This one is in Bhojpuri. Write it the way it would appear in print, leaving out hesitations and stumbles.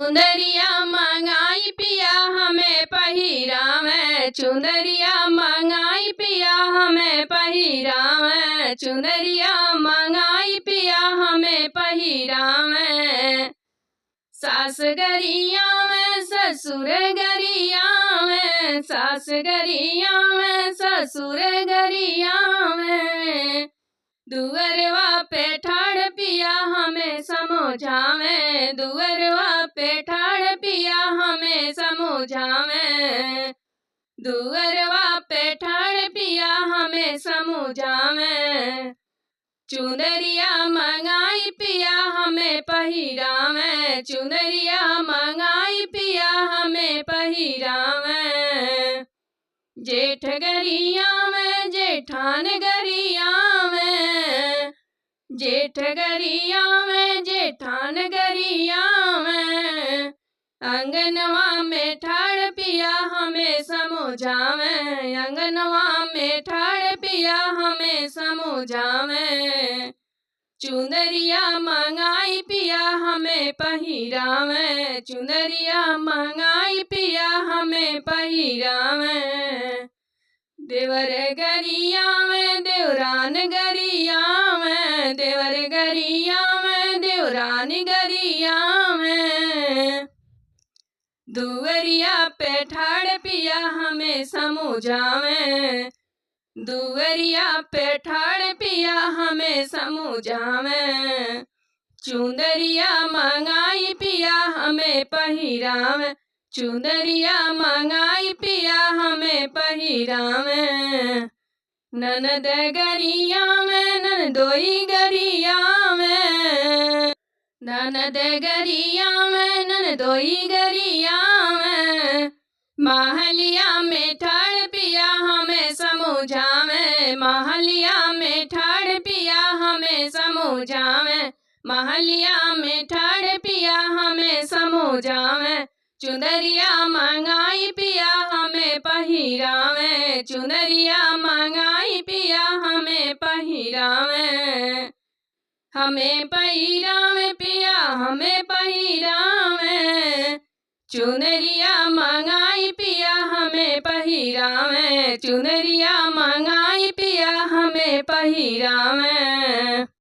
चुंदरिया मंगाई पिया हमें पहिरावे, चुंदरिया मंगाई पिया हमें पहिरावे, चुंदरिया मंगाई पिया हमें पहिरावे। सास गरिया में ससुर गरिया में, सास गरिया में ससुर गरिया में, दुअरवा पे ठाड़ पिया हमें समझावे, दुअरवा पे ठाड़ पिया हमें समझावे, दुअरवा पे ठाड़ पिया हमें समझावे। चुनरिया मंगाई पिया हमें पहिरावे, चुनरिया मंगाई पिया हमें पहिरावे। जेठ गरिया में जेठान गरिया में, जेठ गरिया में जेठान गरिया में, अंगनवा में ठाड़ पिया हमें समझावे, अंगनवा में ठाड़ पिया हमें समझावे। चुनरिया मंगाई पिया हमें पहिरावे, चुनरिया मंगाई पिया हमें पहिरावे। देवर गरिया में देवरान गरिया में, देवर गरिया में देवरान गरिया में, दुअरिया पे ठाड़ पिया हमें समझावे, दुअरिया पे ठाड़ पिया हमें समझावे। चुंदरिया मंगाई पिया हमें पहिरावे, चुंदरिया मंगाई पिया हमें पहिरावे। ननद गरिया में ननदोई गरिया में, ननद गरिया में ननदोई गरिया में, महलिया में ठाड़ पिया हमें समझावे, महलिया में ठाड़ पिया हमें समझावे, महलिया में ठाड़ पिया हमें समझावे। चुनरिया मंगाई पिया हमें पहिरावे, चुनरिया मंगाई पिया हमें पहिरावे, हमें पहिरावे पिया हमें पहिरावे। चुनरिया मंगाई पिया हमें पहिरावे, चुनरिया मंगाई पिया हमें पहिरावे।